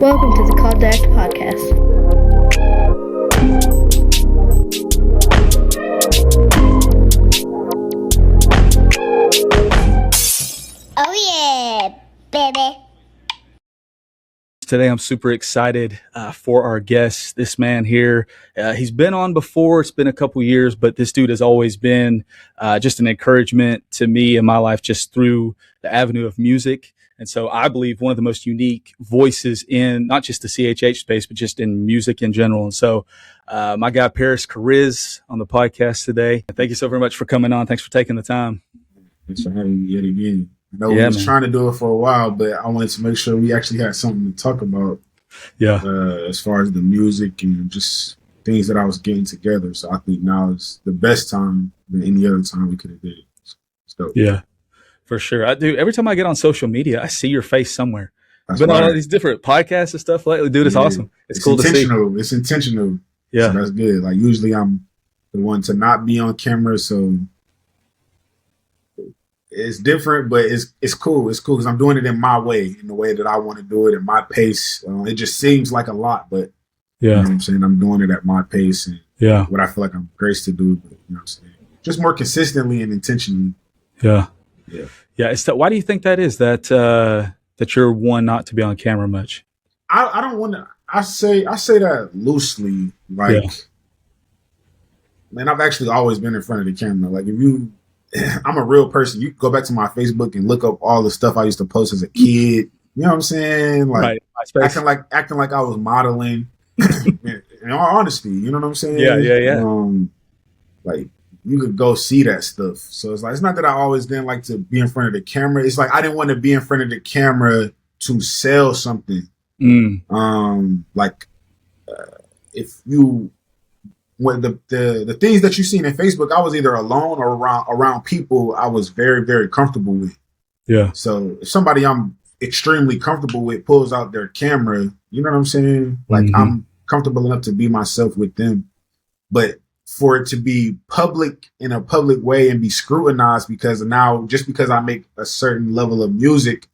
Welcome to the Call to Act podcast. Oh yeah, baby. Today, I'm super excited for our guest, this man here. He's been on before. It's been a couple years, but this dude has always been just an encouragement to me in my life, just through the avenue of music. And so I believe one of the most unique voices in not just the CHH space, but just in music in general. And so my guy, Parris Chariz, on the podcast today. Thank you so very much for coming on. Thanks for taking the time. Thanks for having me yet again. I know we was trying to do it for a while, but I wanted to make sure we actually had something to talk about. Yeah. As far as the music and just things that I was getting together. So I think now is the best time than any other time we could have did it. So, yeah, for sure. I do. Every time I get on social media, I see your face somewhere. That's Been on right. all these different podcasts and stuff lately. Dude, it's awesome. It's cool to see. It's intentional. Yeah. So that's good. Like usually I'm the one to not be on camera, so it's different, but it's cool. It's cool because I'm doing it in my way, in the way that I want to do it, at my pace. It just seems like a lot, but you know what I'm saying? I'm doing it at my pace and what I feel like I'm graced to do, but, you know what I'm saying? Just more consistently and intentionally. Yeah. Why do you think that is, that you're one not to be on camera much? I don't want to. I say that loosely. Like, man, I've actually always been in front of the camera. Like, I'm a real person. You go back to my Facebook and look up all the stuff I used to post as a kid. You know what I'm saying? Like acting like I was modeling. In all honesty, you know what I'm saying? Yeah. Like you could go see that stuff. So it's like it's not that I always didn't like to be in front of the camera. It's like I didn't want to be in front of the camera to sell something. If you. When the things that you seen in Facebook, I was either alone or around people I was very, very comfortable with. Yeah. So if somebody I'm extremely comfortable with pulls out their camera, you know what I'm saying? Like I'm comfortable enough to be myself with them. But for it to be public in a public way and be scrutinized because now just because I make a certain level of music,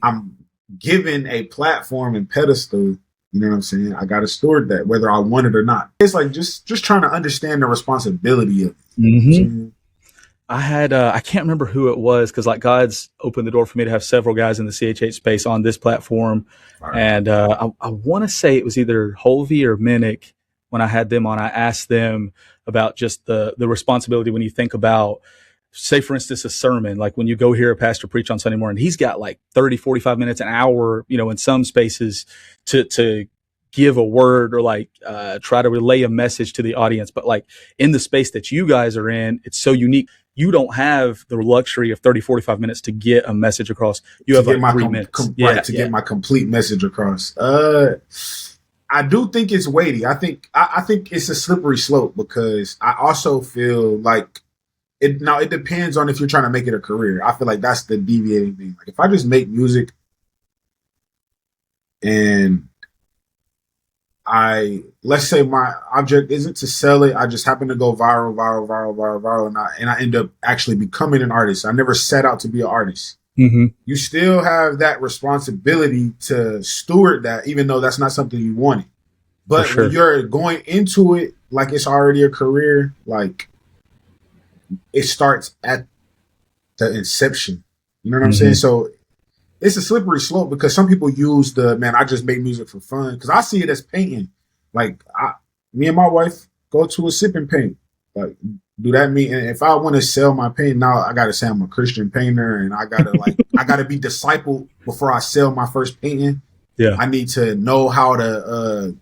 I'm given a platform and pedestal. You know what I'm saying? I got to steward that, whether I want it or not. It's like just trying to understand the responsibility of it. I can't remember who it was because like God's opened the door for me to have several guys in the CHH space on this platform. Right. And I want to say it was either Holvey or Minnick when I had them on. I asked them about just the responsibility when you think about, say, for instance, a sermon, like when you go hear a pastor preach on Sunday morning, he's got like 30, 45 minutes, an hour, in some spaces to give a word or like try to relay a message to the audience. But like in the space that you guys are in, it's so unique. You don't have the luxury of 30, 45 minutes to get a message across. You have like 3 minutes. Get my complete message across. I do think it's weighty. I think it's a slippery slope because I also feel like it depends on if you're trying to make it a career. I feel like that's the deviating thing. Like if I just make music and let's say my object isn't to sell it, I just happen to go viral, and I end up actually becoming an artist. I never set out to be an artist. You still have that responsibility to steward that, even though that's not something you wanted. But when you're going into it like it's already a career, like it starts at the inception. You know what I'm saying? So it's a slippery slope because some people use I just make music for fun. Because I see it as painting. Like me and my wife go to a sip and paint. Like, do that mean? And if I want to sell my paint now, I got to say I'm a Christian painter, and I gotta I gotta be discipled before I sell my first painting. Yeah, I need to know how to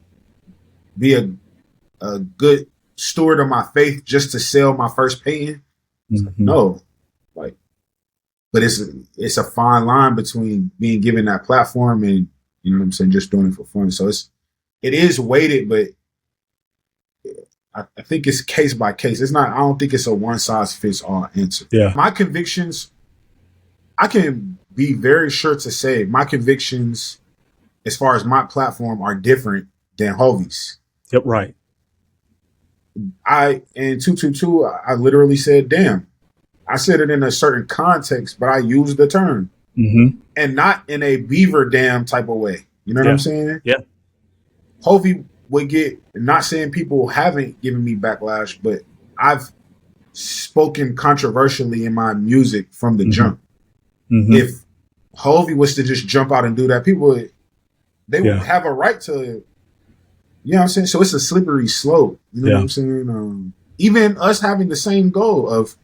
be a good steward of my faith just to sell my first painting. No, like, but it's a fine line between being given that platform and, you know what I'm saying, just doing it for fun. So it is weighted, but I think it's case by case. It's not. I don't think it's a one size fits all answer. Yeah, my convictions, I can be very sure to say my convictions, as far as my platform, are different than Hovey's. Yep, right. In 222, I literally said, damn. I said it in a certain context, but I used the term. And not in a beaver dam type of way. You know what I'm saying? Yeah. Hovey would get, not saying people haven't given me backlash, but I've spoken controversially in my music from the jump. If Hovey was to just jump out and do that, people would, they would have a right to, you know what I'm saying? So it's a slippery slope. You know what I'm saying? Even us having the same goal of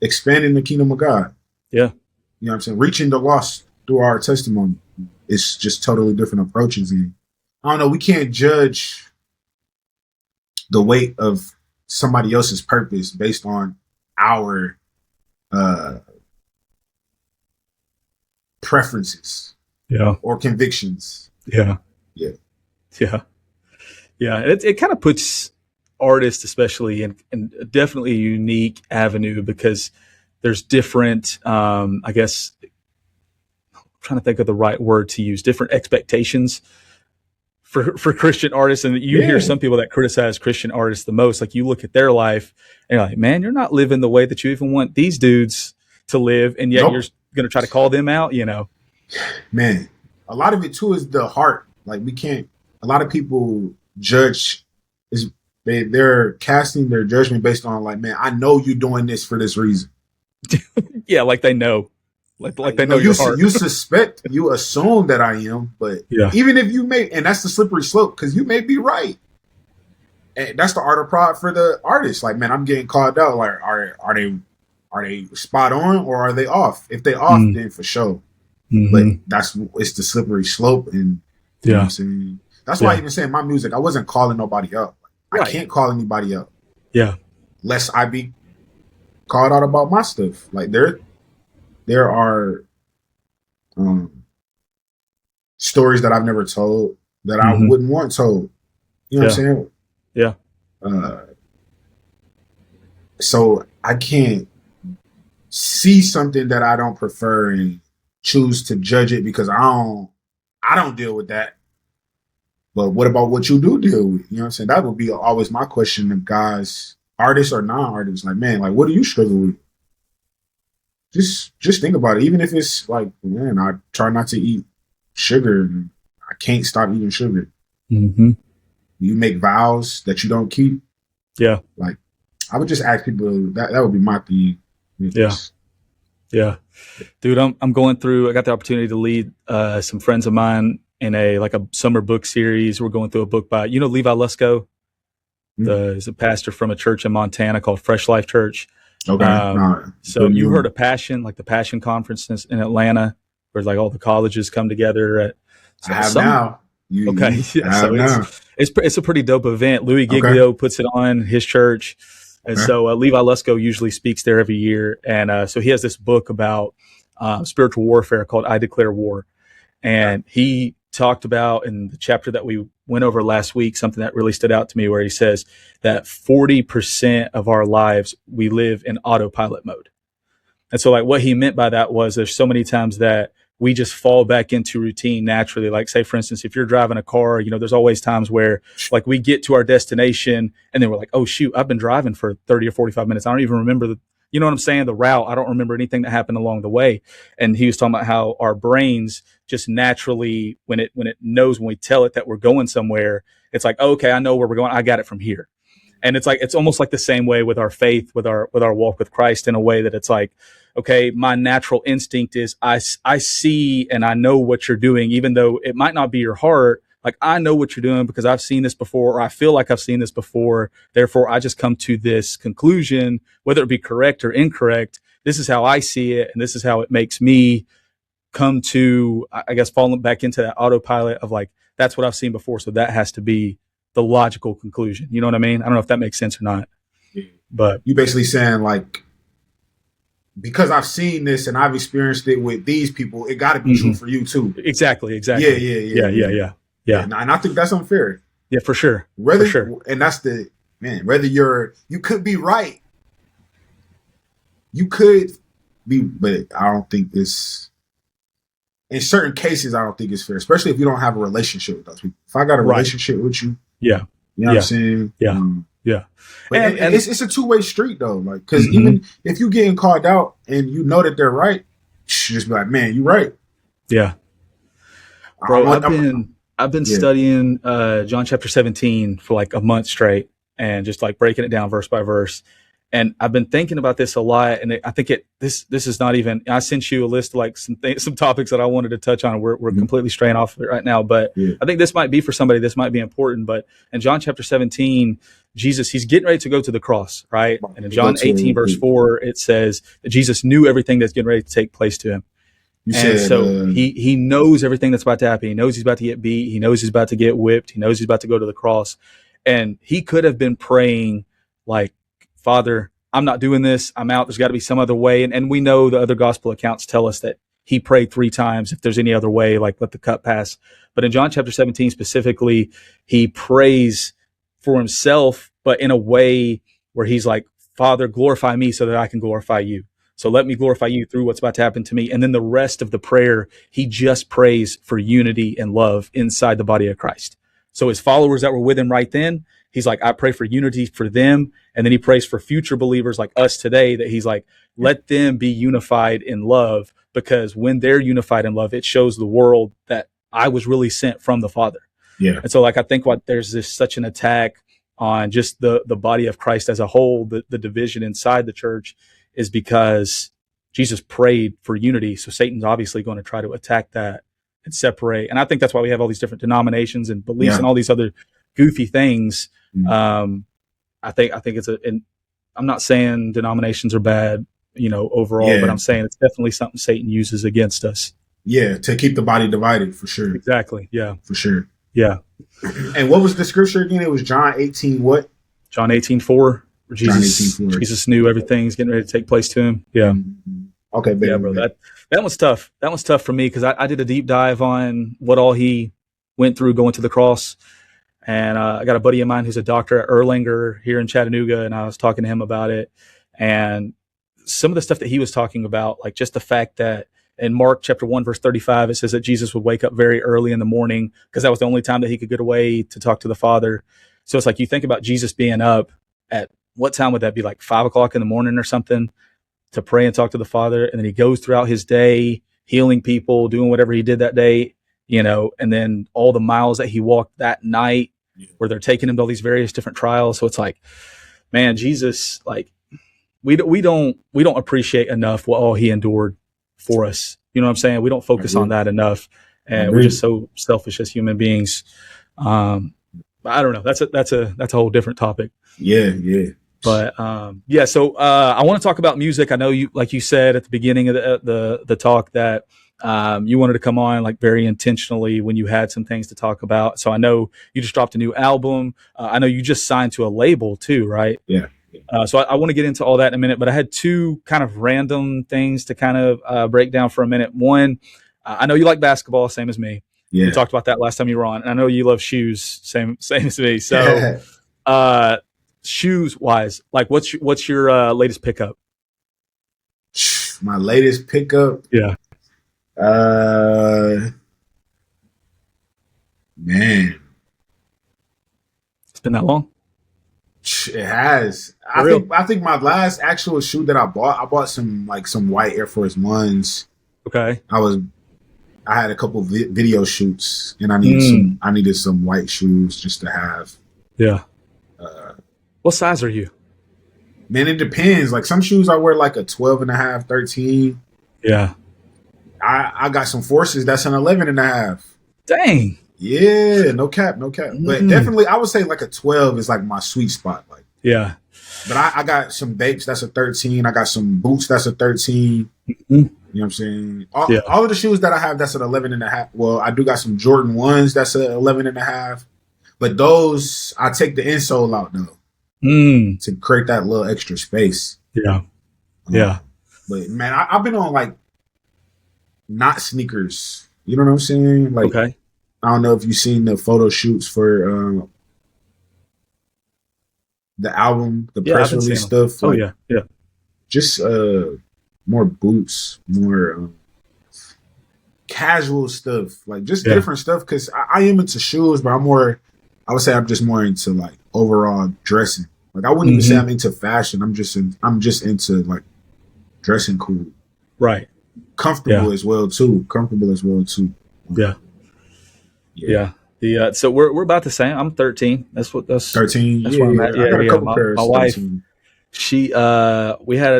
expanding the kingdom of God. Yeah. You know what I'm saying? Reaching the lost through our testimony. It's just totally different approaches. And I don't know, we can't judge the weight of somebody else's purpose based on our preferences or convictions. Yeah. It kind of puts artists especially in definitely a unique avenue, because there's different I guess I'm trying to think of the right word to use, different expectations for Christian artists. And you hear some people that criticize Christian artists the most. Like, you look at their life and you're like, man, you're not living the way that you even want these dudes to live, and yet you're going to try to call them out, you know? Man, a lot of it too is the heart. Like, we can't, a lot of people judge, they're casting their judgment based on, like, man, I know you're doing this for this reason. Yeah, like they know. Like they know your heart. You suspect, you assume that I am, but even if you may, and that's the slippery slope, because you may be right. And that's the art of pride for the artist. Like, man, I'm getting called out. Like, are they spot on, or are they off? If they off, then for sure. But it's the slippery slope, and you know what I'm saying? That's why I even say in my music, I wasn't calling nobody out. I can't call anybody out. Yeah. Lest I be called out about my stuff. Like, there are stories that I've never told that I wouldn't want told. You know what I'm saying? Yeah. So I can't see something that I don't prefer and choose to judge it because I don't deal with that. But what about what you do deal with? You know what I'm saying? That would be always my question to guys, artists or non-artists. Like, man, like, what do you struggle with? Just think about it. Even if it's like, man, I try not to eat sugar and I can't stop eating sugar. You make vows that you don't keep. Yeah. Like, I would just ask people, that would be my thing. Yeah. Dude, I'm going through, I got the opportunity to lead some friends of mine in a summer book series. We're going through a book by, Levi Lusko. He's a pastor from a church in Montana called Fresh Life Church. Okay. So you heard of Passion, like the Passion Conference in Atlanta, where like all the colleges come together. I have now. It's a pretty dope event. Louis Giglio puts it on his church. And so Levi Lusko usually speaks there every year. And so he has this book about spiritual warfare called I Declare War. And he talked about in the chapter that we went over last week, something that really stood out to me, where he says that 40% of our lives we live in autopilot mode. And so like what he meant by that was there's so many times that we just fall back into routine naturally. Like, say, for instance, if you're driving a car, there's always times where like we get to our destination and then we're like, oh shoot, I've been driving for 30 or 45 minutes. I don't even remember you know what I'm saying? The route. I don't remember anything that happened along the way. And he was talking about how our brains just naturally, when it knows, when we tell it that we're going somewhere, it's like, oh, okay, I know where we're going. I got it from here. And it's like, it's almost like the same way with our faith, with our walk with Christ, in a way that it's like, okay, my natural instinct is I see and I know what you're doing, even though it might not be your heart. Like, I know what you're doing because I've seen this before, or I feel like I've seen this before. Therefore, I just come to this conclusion, whether it be correct or incorrect. This is how I see it. And this is how it makes me come to, I guess, falling back into that autopilot of like, that's what I've seen before. So that has to be the logical conclusion. You know what I mean? I don't know if that makes sense or not, but you basically saying like, because I've seen this and I've experienced it with these people, it got to be true for you too. Exactly. Yeah. And I think that's unfair. Yeah, for sure. And that's whether you could be right. You could be, but I don't think this, in certain cases, I don't think it's fair, especially if you don't have a relationship with those people. If I got a relationship with you, you know what I'm saying? Yeah. But and it's a two-way street though. Like, cause even if you getting called out and you know that they're right, you just be like, man, you right. Yeah. Bro, I've been studying John chapter 17 for like a month straight and just like breaking it down verse by verse. And I've been thinking about this a lot, and I think this is not even. I sent you a list of like some topics that I wanted to touch on. We're completely straying off of it right now, but I think this might be for somebody. This might be important. But in John chapter 17, Jesus, he's getting ready to go to the cross, right? And in John 18 verse 4, it says that Jesus knew everything that's getting ready to take place to him. He knows everything that's about to happen. He knows he's about to get beat. He knows he's about to get whipped. He knows he's about to go to the cross, and he could have been praying like, Father, I'm not doing this. I'm out. There's got to be some other way. And we know the other gospel accounts tell us that he prayed 3 times. If there's any other way, like let the cup pass. But in John chapter 17 specifically, he prays for himself, but in a way where he's like, Father, glorify me so that I can glorify you. So let me glorify you through what's about to happen to me. And then the rest of the prayer, he just prays for unity and love inside the body of Christ. So his followers that were with him right then, he's like, I pray for unity for them. And then he prays for future believers like us today, that he's like, let them be unified in love, because when they're unified in love, it shows the world that I was really sent from the Father. Yeah. And so like, I think there's this such an attack on just the body of Christ as a whole, the division inside the church is because Jesus prayed for unity. So Satan's obviously going to try to attack that and separate. And I think that's why we have all these different denominations and beliefs and all these other goofy things. I think it's and I'm not saying denominations are bad, overall, but I'm saying it's definitely something Satan uses against us. Yeah. To keep the body divided, for sure. Exactly. Yeah. For sure. Yeah. And what was the scripture again? It was John 18, what? John 18:4. Jesus knew everything's getting ready to take place to him. Yeah. Okay. Baby, yeah, bro. That one's tough. That one's tough for me because I did a deep dive on what all he went through going to the cross. And I got a buddy of mine who's a doctor at Erlanger here in Chattanooga, and I was talking to him about it. And some of the stuff that he was talking about, like just the fact that in Mark chapter 1, verse 35, it says that Jesus would wake up very early in the morning because that was the only time that he could get away to talk to the Father. So it's like you think about Jesus being up at what time would that be, like 5 o'clock in the morning or something, to pray and talk to the Father. And then he goes throughout his day, healing people, doing whatever he did that day, and then all the miles that he walked that night where they're taking him to all these various different trials. So it's like, man, Jesus, like we don't appreciate enough what all he endured for us. You know what I'm saying? We don't focus on that enough. And we're just so selfish as human beings. I don't know. That's a whole different topic. Yeah. But so I want to talk about music. I know you, like you said at the beginning of the talk, that you wanted to come on like very intentionally when you had some things to talk about. So I know you just dropped a new album. I know you just signed to a label too, right? Yeah. So I want to get into all that in a minute, but I had 2 kind of random things to kind of break down for a minute. One, I know you like basketball, same as me. Yeah. We talked about that last time you were on. And I know you love shoes, same as me. So shoes wise, like what's your latest pickup? My latest pickup? Yeah. Man, it's been that long. It has. I think my last actual shoe that I bought some white Air Force Ones. Okay. I had a couple video shoots, and I needed some white shoes just to have. Yeah. What size are you? Man, it depends. Like some shoes I wear like a 12 and a half, 13. Yeah. I got some Forces that's an 11 and a half. Dang. Yeah, no cap. But definitely I would say like a 12 is like my sweet spot. Like, yeah. But I got some Bapes that's a 13. I got some boots that's a 13. You know what I'm saying? All of the shoes that I have, that's an 11 and a half. Well, I do got some Jordan 1s that's an 11 and a half. But those, I take the insole out though. To create that little extra space. Yeah. Yeah. But man, I've been on like not sneakers. You know what I'm saying? Like, okay. I don't know if you've seen the photo shoots for the album, the press release stuff. Like, yeah. Just more boots, more casual stuff, like just different stuff. Because I am into shoes, but I would say I'm just more into like overall dressing. Like I wouldn't even say I'm into fashion. I'm just into like dressing cool. Right. Comfortable as well too. Yeah. Yeah. So we're about the same. I'm 13. That's 13. That's Yeah, where I'm at. yeah. I got a Yeah. couple My pairs. wife, 13.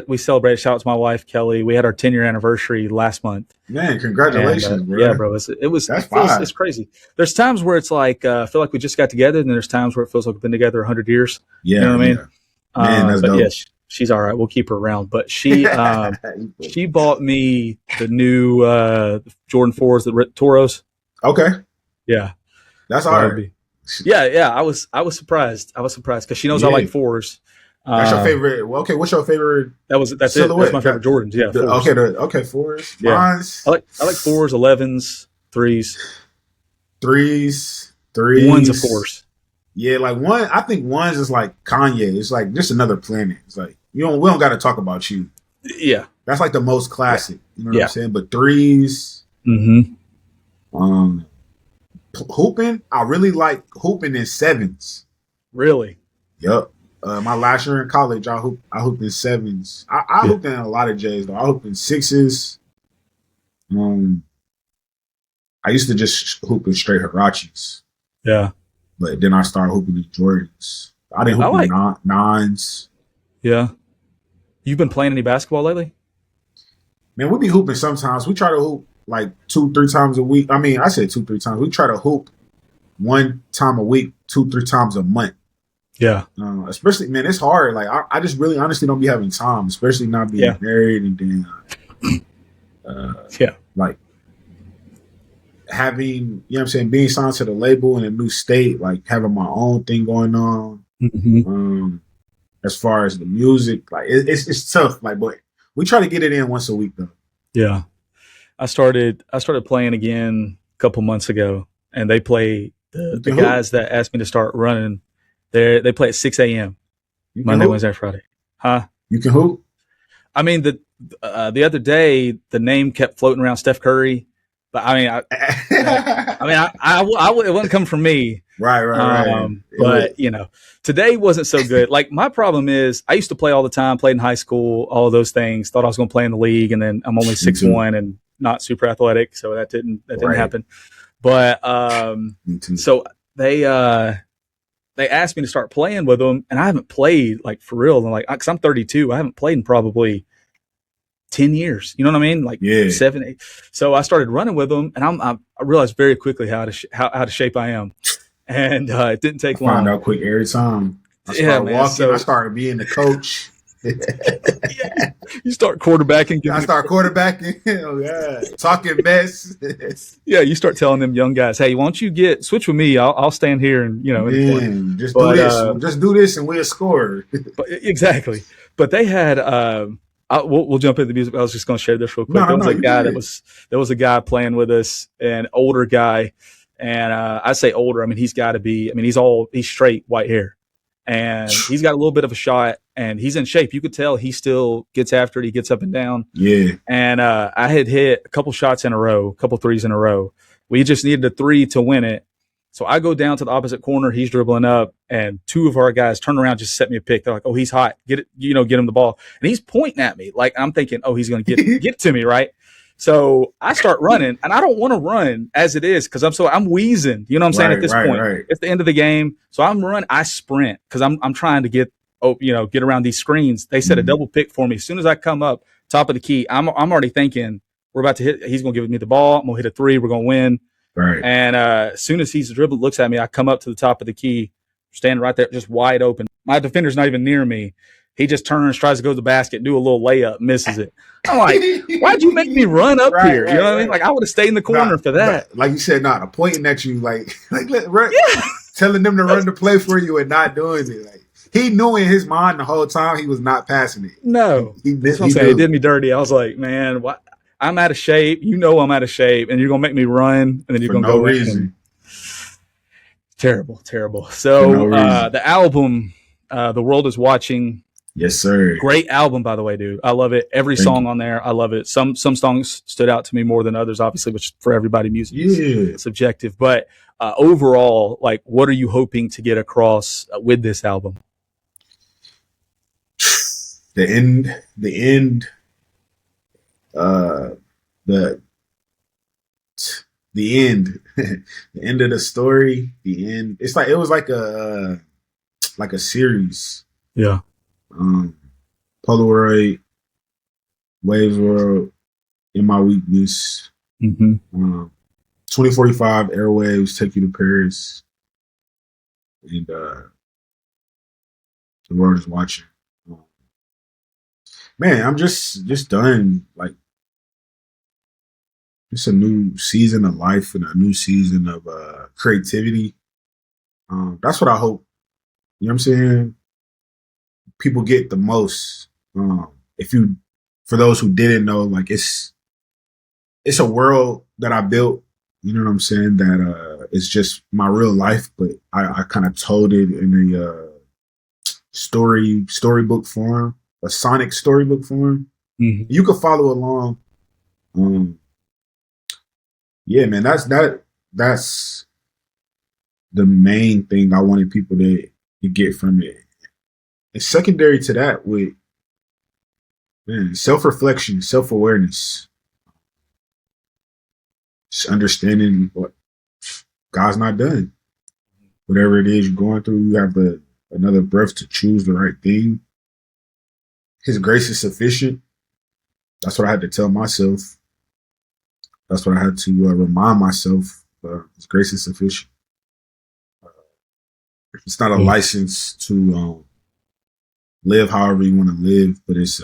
we celebrated. Shout out to my wife Kelly. We had our 10-year anniversary last month. Man, And congratulations, bro. yeah, bro, That's it's fine. crazy. There's times where it's like I feel like we just got together, and then there's times where it feels like we've been together 100 years. You know Yeah, what I mean? yeah. Man, that's But dope. yeah, she's all right. We'll keep her around. But she bought me the new Jordan 4s, the Toros. Okay, Yeah, that's so all that'll right. be. Yeah. I was surprised. I was surprised because she knows I Yeah. like 4s. That's your favorite. Well, okay, what's your favorite That's it. silhouette? That's my favorite Jordans. Yeah, 4s. Okay, 4s. Yeah. Mine's I like 4s, 11s, 3s. threes. Ones of 4s. Yeah, like one. I think ones is like Kanye. It's like just another planet. It's like we don't got to talk about you. Yeah. That's like the most classic. You know what Yeah. I'm saying? But threes. Mm-hmm. Hooping. I really like hooping in 7s. Really? Yep. My last year in college, I hooped in 7s. I hooped in a lot of J's though. I hooped in 6s. I used to just hoop in straight Hirachis. Yeah. But then I started hooping in Jordans. I didn't hoop in 9s. Yeah. You've been playing any basketball lately? Man, we be hooping sometimes. We try to hoop like 2-3 times a week. I mean, I said 2-3 times. We try to hoop 1 time a week, 2-3 times a month. Yeah. Especially, man, it's hard. Like, I just really honestly don't be having time, especially not being married and then, like, having, you know what I'm saying, being signed to the label in a new state, like having my own thing going on. Mm-hmm. As far as the music, like it's tough. Like, but we try to get it in once a week though. Yeah. I started playing again a couple months ago, and they play the guys that asked me to start running. They play at 6 a.m. Monday, Wednesday, Friday. Huh? You can hoop? I mean, the other day, the name kept floating around Steph Curry. But I mean, it wouldn't come from me. Right. But you know, today wasn't so good. Like my problem is I used to play all the time, played in high school, all of those things, thought I was going to play in the league. And then I'm only 6'1" and not super athletic. So that didn't happen. But, so they asked me to start playing with them, and I haven't played like for real. And like, cause I'm 32, I haven't played in probably 10 years. You know what I mean? Like 7, 8. So I started running with them, and I realized very quickly how out of shape I am. And it didn't take long. I found out quick every time. I started walking. I started being the coach. Yeah. You start quarterbacking. I start quarterbacking. Oh, yeah. Talking mess. Yeah, you start telling them young guys, hey, why don't you switch with me? I'll stand here and, you know. Just do this. Just do this and we'll score. Exactly. But they had we'll jump into the music. I was just going to share this real quick. There was a guy playing with us, an older guy. And I say older, I mean, he's straight white hair. And he's got a little bit of a shot, and he's in shape. You could tell he still gets after it. He gets up and down. Yeah. And I had hit a couple shots in a row, a couple threes in a row. We just needed a 3 to win it. So I go down to the opposite corner. He's dribbling up, and 2 of our guys turn around, just set me a pick. They're like, "Oh, he's hot. Get him the ball." And he's pointing at me like I'm thinking, "Oh, he's going to get to me, right?" So I start running, and I don't want to run as it is because I'm wheezing. You know what I'm saying? At this point, it's the end of the game. So I sprint because I'm trying to get around these screens. They set a double pick for me. As soon as I come up top of the key, I'm already thinking we're about to hit. He's going to give me the ball. I'm going to hit a 3. We're going to win. Right. And as soon as he's dribbled, looks at me, I come up to the top of the key, standing right there, just wide open. My defender's not even near me. He just turns, tries to go to the basket, do a little layup, misses it. I'm like, why'd you make me run up here? You know what I mean? Like, I would have stayed in the corner for that. Like you said, pointing at you, telling them to run the play for you and not doing it. Like, he knew in his mind the whole time he was not passing it. No. That's what I'm saying. It did me dirty. I was like, man, what? I'm out of shape. You know I'm out of shape, and you're going to make me run, and then you're going to go reason. Terrible. So the album, The World Is Watching. Yes, sir. Great album, by the way, dude. I love it. Every song on there, I love it. Some songs stood out to me more than others, obviously, which for everybody, music is subjective. But overall, like, what are you hoping to get across with this album? The end. The the end, the end of the story, the end. It's like it was like a series. Yeah. Polaroid, Waves World, In My Weakness, 2045 Airwaves, Take You to Paris, and The World Is Watching. Man, I'm just done. Like, it's a new season of life and a new season of creativity. That's what I hope. You know what I'm saying? People get the most. For those who didn't know, like it's a world that I built. You know what I'm saying? That it's just my real life, but I kind of told it in a storybook form, a sonic storybook form. Mm-hmm. You could follow along. Yeah, man, that's the main thing I wanted people to get from it. And secondary to that, with self-reflection, self-awareness, just understanding what God's not done. Whatever it is you're going through, you have another breath to choose the right thing. His grace is sufficient. That's what I had to tell myself. That's what I had to remind myself. His grace is sufficient. It's not a license to live however you want to live, but his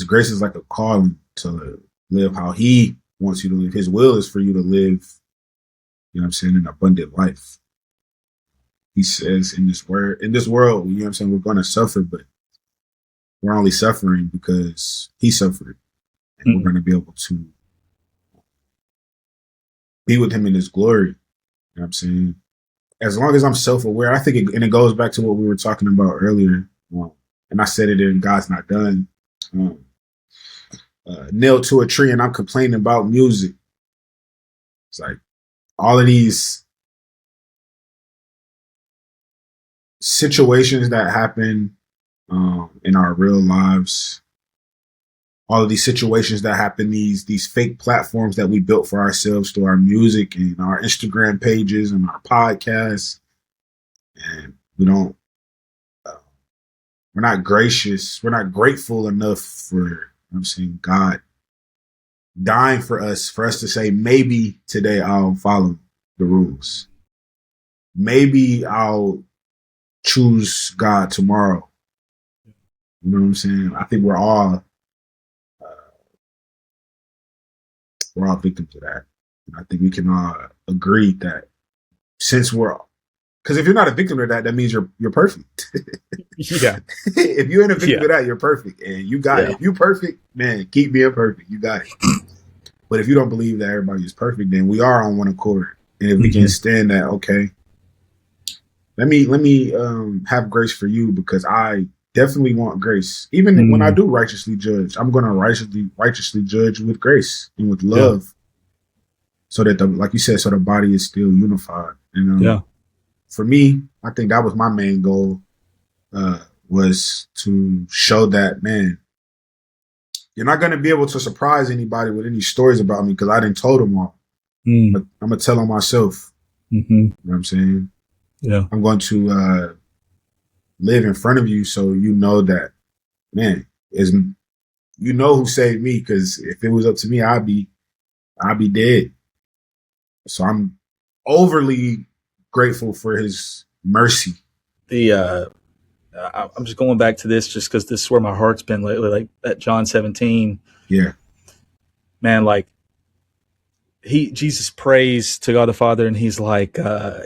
grace is like a calling to live how he wants you to live. His will is for you to live, you know what I'm saying, an abundant life. He says in this world, you know what I'm saying, we're going to suffer, but we're only suffering because he suffered. And we're going to be able to be with him in his glory. You know what I'm saying? As long as I'm self-aware, I think it goes back to what we were talking about earlier. And I said it in God's Not Done. Nailed to a tree and I'm complaining about music. It's like all of these situations that happen in our real lives, all of these situations that happen, these fake platforms that we built for ourselves through our music and our Instagram pages and our podcasts, and we're not gracious, we're not grateful enough for, you know what I'm saying, God dying for us to say, maybe today I'll follow the rules. Maybe I'll choose God tomorrow. You know what I'm saying? I think we're all victims of that. And I think we can all agree that because if you're not a victim of that, that means you're perfect. Yeah. If you ain't a victim of that, you're perfect. And you got it. If you perfect, man, keep being perfect. You got it. But if you don't believe that everybody is perfect, then we are on one accord. And if we can stand that, okay, let me have grace for you, because I definitely want grace. Even when I do righteously judge, I'm going to righteously judge with grace and with love, so that like you said, so the body is still unified. And for me, I think that was my main goal, was to show that, man, you're not going to be able to surprise anybody with any stories about me, because I didn't told them all. But I'm going to tell them myself. You know what I'm saying? Yeah. I'm going to live in front of you, so you know that, man, you know who saved me, because if it was up to me, I'd be dead. So I'm overly grateful for his mercy. I'm just going back to this just because this is where my heart's been lately, like at John 17. Yeah. Man, like Jesus prays to God the Father, and he's like,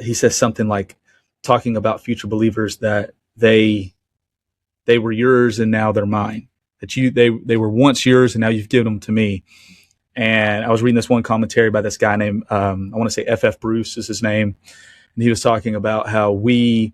he says something like, talking about future believers, that they were yours and now they're mine. That they were once yours and now you've given them to me. And I was reading this one commentary by this guy named, I want to say F.F. Bruce is his name. And he was talking about how we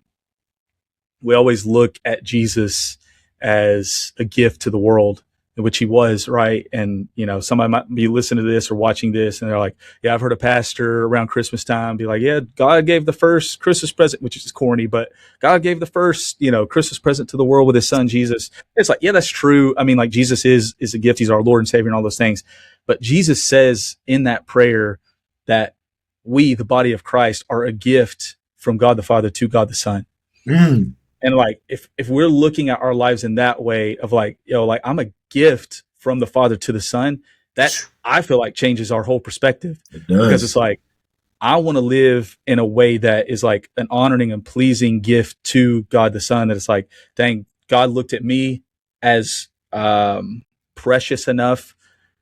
always look at Jesus as a gift to the world. which he was, right? And, somebody might be listening to this or watching this and they're like, yeah, I've heard a pastor around Christmas time be like, yeah, God gave the first Christmas present, which is corny, but God gave the first, Christmas present to the world with his son, Jesus. It's like, yeah, that's true. I mean, like Jesus is a gift. He's our Lord and Savior and all those things. But Jesus says in that prayer that we, the body of Christ, are a gift from God the Father to God the Son. Mm. And like, if we're looking at our lives in that way of like, I'm a gift from the Father to the Son, that I feel like changes our whole perspective. It does. Because it's like, I want to live in a way that is like an honoring and pleasing gift to God the Son. That it's like, dang, God looked at me as precious enough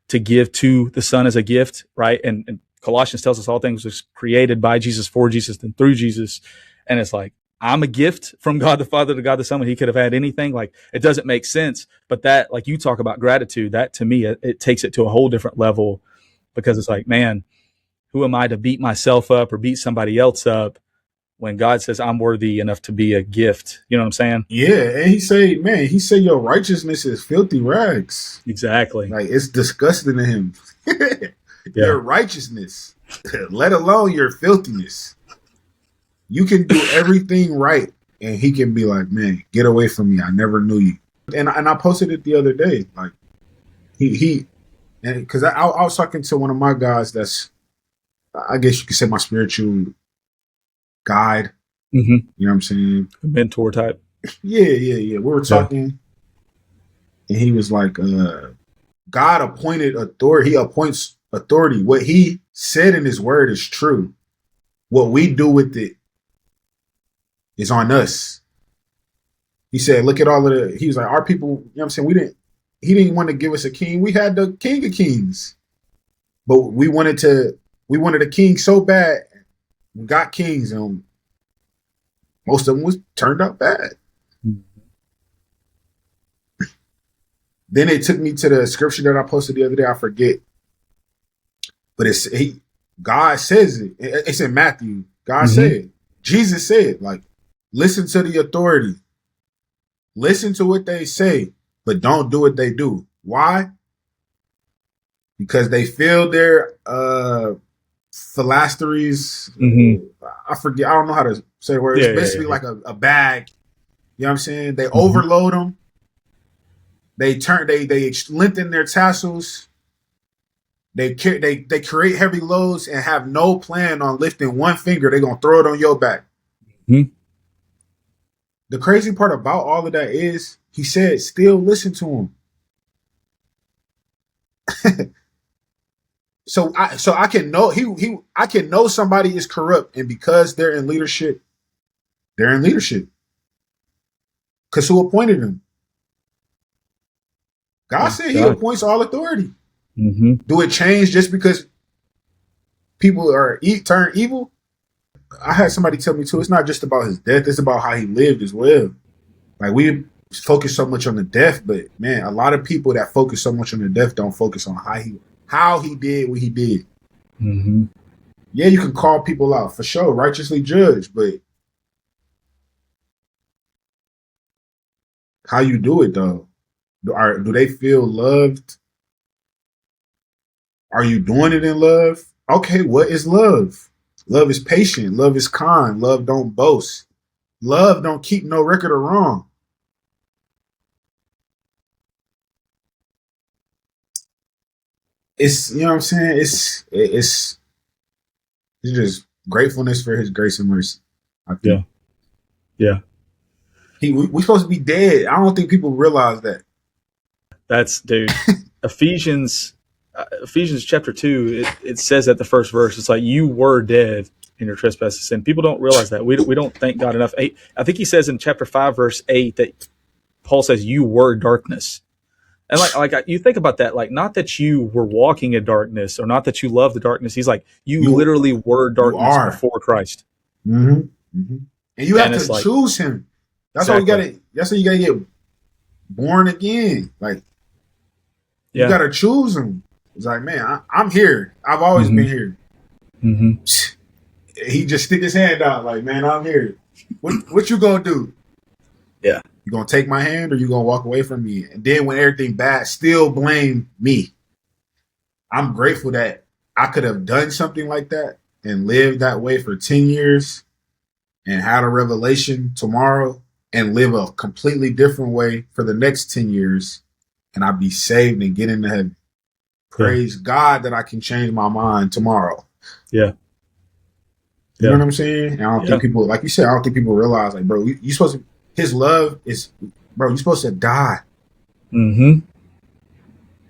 to give to the Son as a gift, right? And Colossians tells us all things was created by Jesus, for Jesus, and through Jesus. And it's like, I'm a gift from God the Father to God the Son when he could have had anything. Like, it doesn't make sense. But that, like you talk about gratitude, that to me, it takes it to a whole different level, because it's like, man, who am I to beat myself up or beat somebody else up when God says I'm worthy enough to be a gift? You know what I'm saying? Yeah. And he say your righteousness is filthy rags. Exactly. Like, it's disgusting to him. Yeah. Your righteousness, let alone your filthiness. You can do everything right, and he can be like, man, get away from me. I never knew you. And I posted it the other day. Like, and because I was talking to one of my guys that's, I guess you could say, my spiritual guide. Mm-hmm. You know what I'm saying? A mentor type. Yeah. We were talking, and he was like, God appointed authority. He appoints authority. What he said in his word is true. What we do with it is on us. He said, look at all of he was like, our people, you know what I'm saying? He didn't want to give us a king. We had the King of Kings, but we wanted a king so bad. We got kings, and most of them turned out bad. Mm-hmm. Then it took me to the scripture that I posted the other day. I forget, but God says it. It's in Matthew. God said, Jesus said, like, listen to the authority. Listen to what they say, but don't do what they do. Why? Because they fill their phylacteries. Mm-hmm. I forget. I don't know how to say the word. It's basically like a bag. You know what I'm saying? They overload them. They lengthen their tassels. They create heavy loads and have no plan on lifting one finger. They're going to throw it on your back. Mm-hmm. The crazy part about all of that is, he said, still listen to him. So I can know I can know somebody is corrupt, and because they're in leadership, they're in leadership. Because who appointed them? God said he appoints all authority. Mm-hmm. Do it change just because people turn evil? I had somebody tell me too, it's not just about his death, it's about how he lived as well. Like, we focus so much on the death, but man, a lot of people that focus so much on the death don't focus on how he did what he did. Mm-hmm. Yeah, you can call people out for sure, righteously judge, but how you do it though? Do they feel loved? Are you doing it in love? Okay, what is love? Love is patient. Love is kind. Love don't boast. Love don't keep no record of wrong. It's, you know what I'm saying? It's just gratefulness for his grace and mercy, I think. Yeah. We're supposed to be dead. I don't think people realize that. That's, dude. Ephesians chapter 2, it says at the first verse, it's like, you were dead in your trespasses, and people don't realize that. We don't thank God enough. I think he says in chapter 5 verse 8 that Paul says you were darkness. And like you think about that, like, not that you were walking in darkness or not that you love the darkness. He's like, you literally were darkness before Christ. Mm-hmm. Mm-hmm. And you have to choose him. That's how you gotta get born again. Like, you gotta choose him. It's like, man, I'm here. I've always been here. Mm-hmm. He just stick his hand out like, man, I'm here. What you gonna do? Yeah. You gonna take my hand or you gonna walk away from me? And then when everything bad, still blame me. I'm grateful that I could have done something like that and lived that way for 10 years and had a revelation tomorrow and live a completely different way for the next 10 years. And I'd be saved and get into heaven. Praise God that I can change my mind tomorrow. Yeah. You know what I'm saying? And I don't think people, like you said, I don't think people realize, like, bro, you supposed to, his love is, bro, you're supposed to die. Mm-hmm.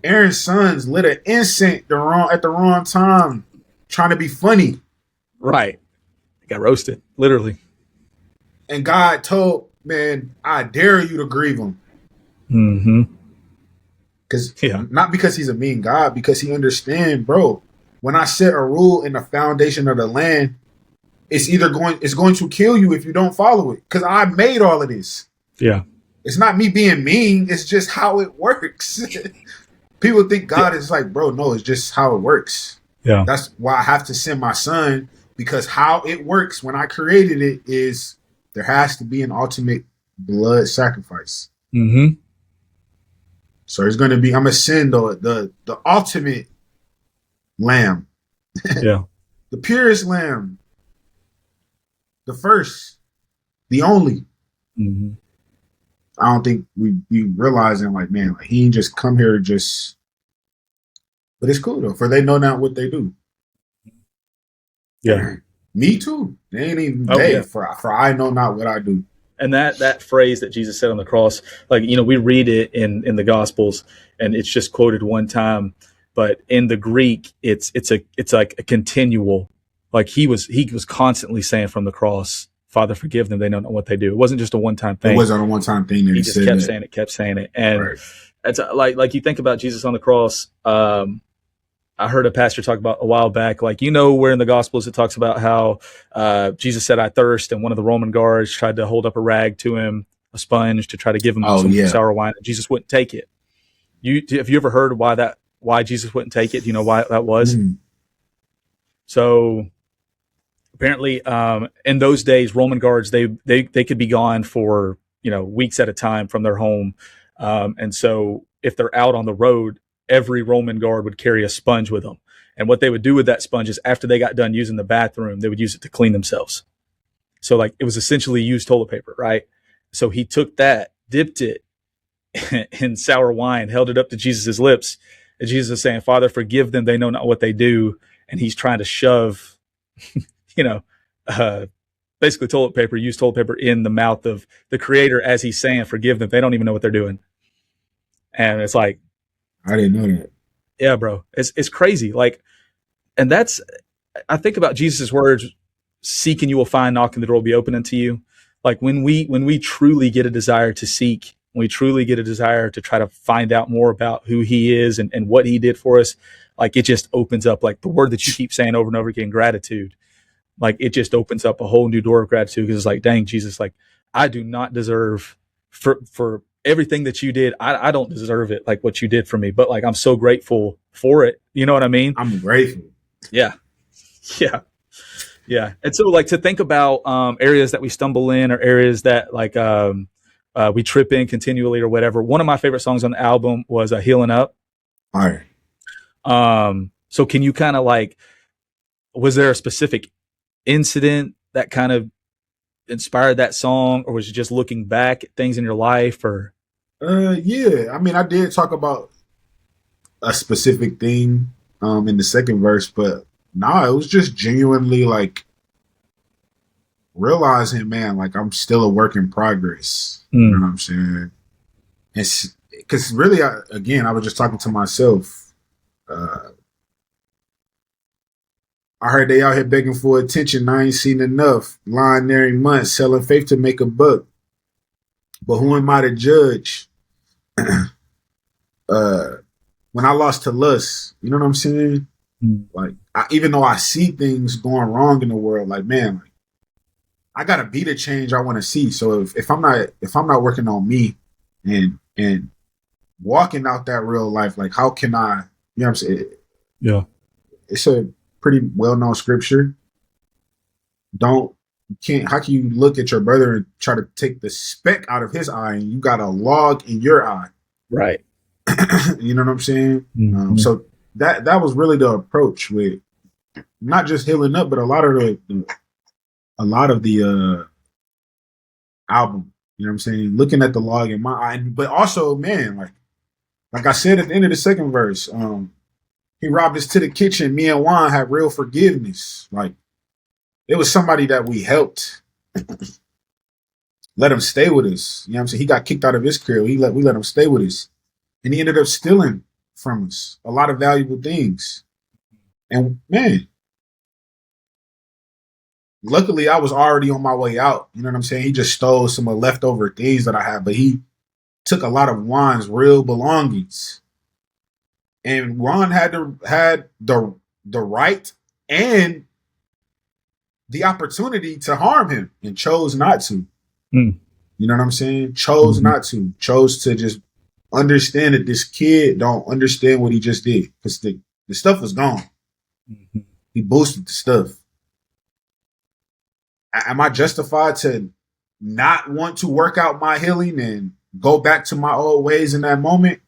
Aaron's sons lit an incense at the wrong time, trying to be funny. Right. They got roasted, literally. And God told, man, I dare you to grieve him. Mm-hmm. Not because he's a mean God, because he understands, bro, when I set a rule in the foundation of the land, it's going to kill you if you don't follow it. Because I made all of this. Yeah. It's not me being mean. It's just how it works. People think God is like, bro, no, it's just how it works. Yeah. That's why I have to send my son, because how it works when I created it is there has to be an ultimate blood sacrifice. Mm-hmm. So it's going to be, I'm going to send the ultimate lamb. Yeah. The purest lamb. The first. The only. Mm-hmm. I don't think we realizing, like, man, like, he ain't just come here just. But it's cool though, for they know not what they do. Yeah. Me too. They ain't even for I know not what I do. And that phrase that Jesus said on the cross, like, you know, we read it in the Gospels and it's just quoted one time, but in the Greek, it's like a continual, like he was constantly saying from the cross, Father, forgive them. They don't know what they do. It wasn't just a one-time thing. It wasn't a one-time thing. He just kept saying it. And it's like you think about Jesus on the cross. I heard a pastor talk about a while back, like, you know, where in the Gospels it talks about how Jesus said, I thirst. And one of the Roman guards tried to hold up a rag to him, a sponge, to try to give him some sour wine. And Jesus wouldn't take it. Have you ever heard why Jesus wouldn't take it? Do you know why that was? Mm. So apparently in those days, Roman guards, they could be gone for, you know, weeks at a time from their home. And so if they're out on the road, every Roman guard would carry a sponge with them. And what they would do with that sponge is after they got done using the bathroom, they would use it to clean themselves. So like it was essentially used toilet paper, right? So he took that, dipped it in sour wine, held it up to Jesus's lips. And Jesus is saying, Father, forgive them. They know not what they do. And he's trying to shove, basically used toilet paper in the mouth of the Creator as he's saying, forgive them. They don't even know what they're doing. And it's like, I didn't know that. Yeah, bro. It's crazy. Like, and I think about Jesus' words, seek and you will find, knock and the door will be open unto you. Like when we truly get a desire to seek, when we truly get a desire to try to find out more about who he is and what he did for us, like it just opens up, like the word that you keep saying over and over again, gratitude. Like it just opens up a whole new door of gratitude, because it's like, dang, Jesus, like I do not deserve for everything that you did. I don't deserve it, like what you did for me, but like I'm so grateful for it. You know what I mean? I'm grateful. Yeah. And so like to think about areas that we stumble in, or areas that like we trip in continually or whatever. One of my favorite songs on the album was Healing Up. All right. So can you kind of like, was there a specific incident that kind of inspired that song, or was it just looking back at things in your life? Or yeah, I mean, I did talk about a specific thing in the second verse, but it was just genuinely like realizing, man, like I'm still a work in progress. You know what I'm saying? It's because really, I was just talking to myself. I heard they out here begging for attention. I ain't seen enough. Lying every month, selling faith to make a buck. But who am I to judge? When I lost to lust, you know what I'm saying? Like, even though I see things going wrong in the world, like, man, like, I gotta be the change I want to see. So if I'm not working on me and walking out that real life, like, how can I? You know what I'm saying? Yeah, it's a pretty well-known scripture. Don't How can you look at your brother and try to take the speck out of his eye and you got a log in your eye? Right. You know what I'm saying? Mm-hmm. So that was really the approach with not just healing up, but a lot of the album. You know what I'm saying? Looking at the log in my eye, but also, man, like I said at the end of the second verse, he robbed us to the kitchen. Me and Juan had real forgiveness. Like it was somebody that we helped. Let him stay with us. You know what I'm saying? He got kicked out of his crib. We let him stay with us. And he ended up stealing from us a lot of valuable things. And man, luckily I was already on my way out. You know what I'm saying? He just stole some of the leftover things that I had, but he took a lot of Juan's real belongings. And Juan had the right and the opportunity to harm him and chose not to. You know what I'm saying? Chose not to. Chose to just understand that this kid don't understand what he just did because the stuff was gone. He boosted the stuff. Am I justified to not want to work out my healing and go back to my old ways in that moment?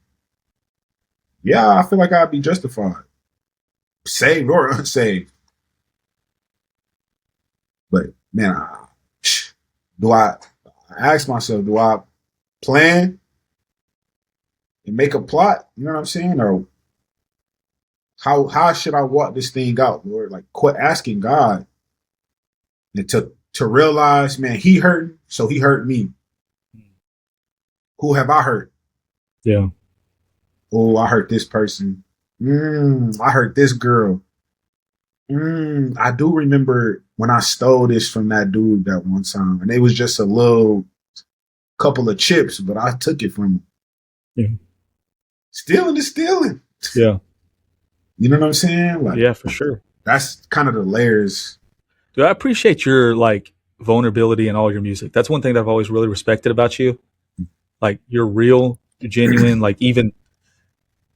Yeah, I feel like I'd be justified. Saved or unsaved. But man, I ask myself, do I plan and make a plot? You know what I'm saying? Or how should I walk this thing out, Lord? Like quit asking God and to realize, man, he hurt, so he hurt me. Who have I hurt? Yeah. Oh, I hurt this person. I hurt this girl. I do remember when I stole this from that dude that one time, and it was just a little couple of chips, but I took it from him. Yeah. Stealing is stealing. Yeah. You know what I'm saying? Like, yeah, for sure. That's kind of the layers. Dude, I appreciate your like vulnerability in all your music. That's one thing that I've always really respected about you. Like you're real, you're genuine, like even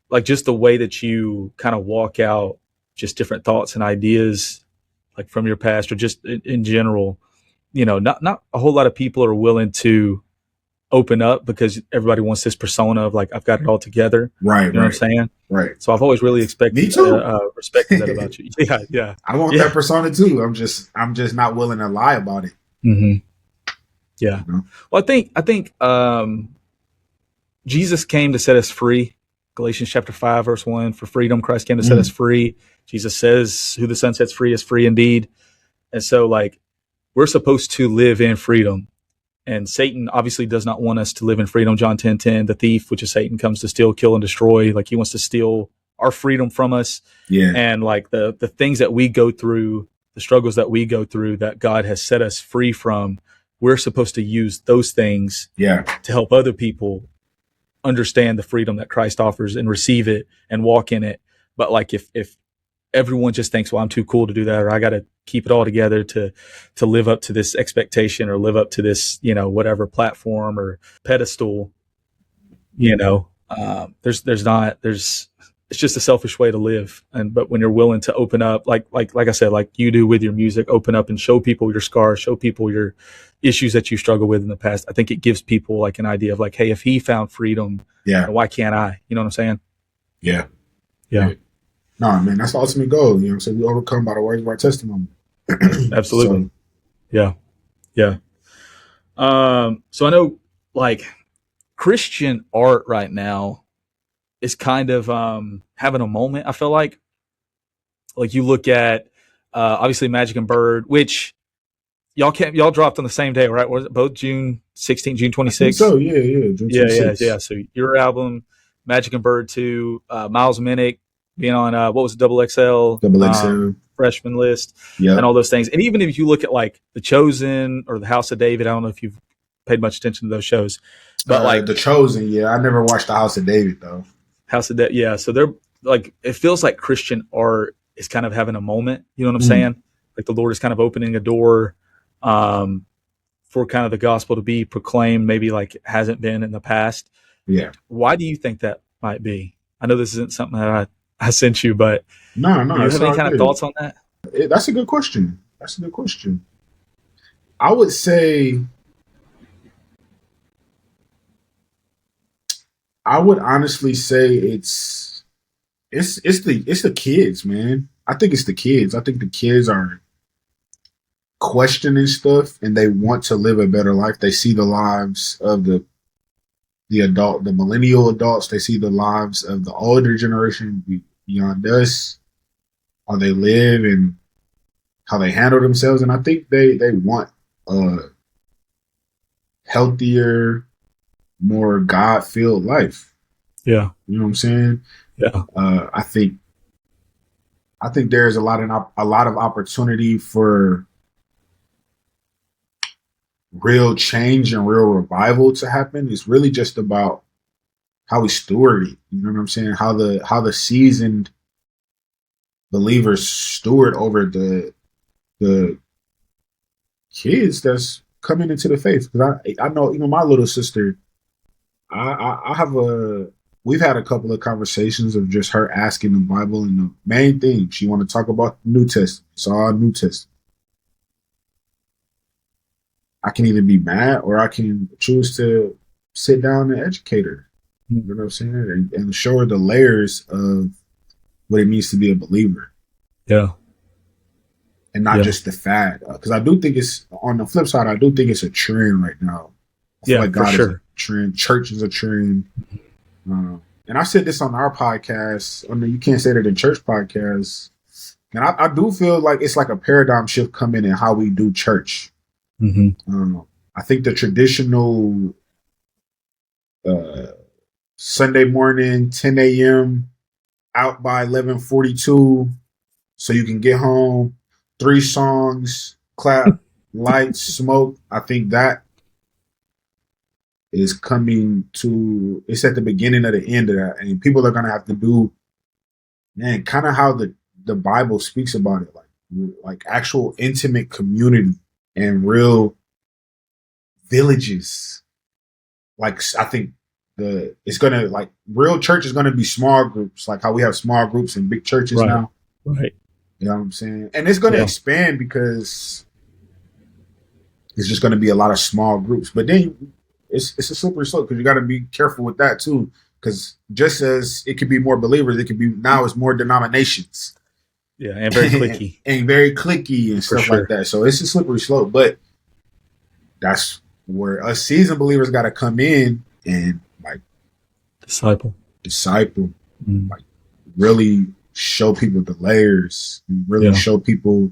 like just the way that you kind of walk out just different thoughts and ideas like from your past or just in general, you know, not a whole lot of people are willing to open up because everybody wants this persona of like, I've got it all together. Right. You know what I'm saying? Right. So I've always really respected that about you. Yeah. Yeah. I want that persona too. I'm just not willing to lie about it. Mm-hmm. Yeah. You know? Well, I think Jesus came to set us free. Galatians chapter 5, verse 1, for freedom, Christ came to set us free. Jesus says, who the Son sets free is free indeed. And so like, we're supposed to live in freedom. And Satan obviously does not want us to live in freedom. John 10:10, the thief, which is Satan, comes to steal, kill, and destroy. Like he wants to steal our freedom from us. Yeah. And like the things that we go through, the struggles that we go through that God has set us free from, we're supposed to use those things to help other people understand the freedom that Christ offers and receive it and walk in it. But like if everyone just thinks, well, I'm too cool to do that, or I got to keep it all together to live up to this expectation or live up to this, you know, whatever platform or pedestal, you know, it's just a selfish way to live. But when you're willing to open up, like I said, like you do with your music, open up and show people your scars, show people your issues that you struggle with in the past, I think it gives people like an idea of like, hey, if he found freedom, why can't I? You know what I'm saying? Yeah. No, man, that's the ultimate goal. You know what I'm saying? We overcome by the words of our testimony. Absolutely. So. Yeah. So I know like Christian art right now is kind of having a moment. I feel like you look at obviously Magic and Bird, which y'all dropped on the same day, right? Was it both June 16th, June 26th? So June 26th. Yeah. So your album, Magic and Bird 2, Miles Minnick being on what was it, Double XL freshman list, and all those things. And even if you look at like The Chosen or The House of David, I don't know if you've paid much attention to those shows, but like The Chosen, I never watched The House of David though. House of David, yeah. So they're like, it feels like Christian art is kind of having a moment. You know what I'm saying? Like the Lord is kind of opening a door for kind of the gospel to be proclaimed, maybe like it hasn't been in the past. Yeah. Why do you think that might be? I know this isn't something that I sent you, but no. Do you have any kind of thoughts on that? That's a good question. I would say, I would honestly say it's the kids, man. I think it's the kids. I think the kids are questioning stuff and they want to live a better life. They see the lives of the millennial adults. They see the lives of the older generation beyond us, how they live and how they handle themselves. And I think they want a healthier, more God-filled life. Yeah. You know what I'm saying? Yeah. I think there's a lot of opportunity for real change and real revival to happen. It's really just about how we steward it. You know what I'm saying? How the seasoned believers steward over the kids that's coming into the faith. Because I know even my little sister, I have we've had a couple of conversations of just her asking the Bible, and the main thing she want to talk about the New Testament. It's all New Testament. I can either be mad or I can choose to sit down and educate her. You know what I'm saying? And show her the layers of what it means to be a believer. Yeah. And not just the fad. Because I do think it's, on the flip side, I do think it's a trend right now. I feel like God is a trend. Church is a trend. And I said this on our podcast, on the You Can't Say That in Church podcast. And I do feel like it's like a paradigm shift coming in how we do church. Mm-hmm. I think the traditional Sunday morning, 10 a.m., out by 11:42, so you can get home, 3 songs, clap, lights, smoke. I think that is coming to, it's at the beginning of the end of that. And people are going to have to do, man, kind of how the Bible speaks about it, like actual intimate community and real villages. Like, I think it's going to, like, real church is going to be small groups, like how we have small groups in big churches now. Right. You know what I'm saying? And it's going to expand because it's just going to be a lot of small groups. But then it's a slippery slope because you got to be careful with that too. Because just as it could be more believers, it could be, now it's more denominations. Yeah, and very cliquey. and very cliquey and stuff like that. So it's a slippery slope. But that's where us seasoned believers got to come in and like disciple, like really show people the layers, and really show people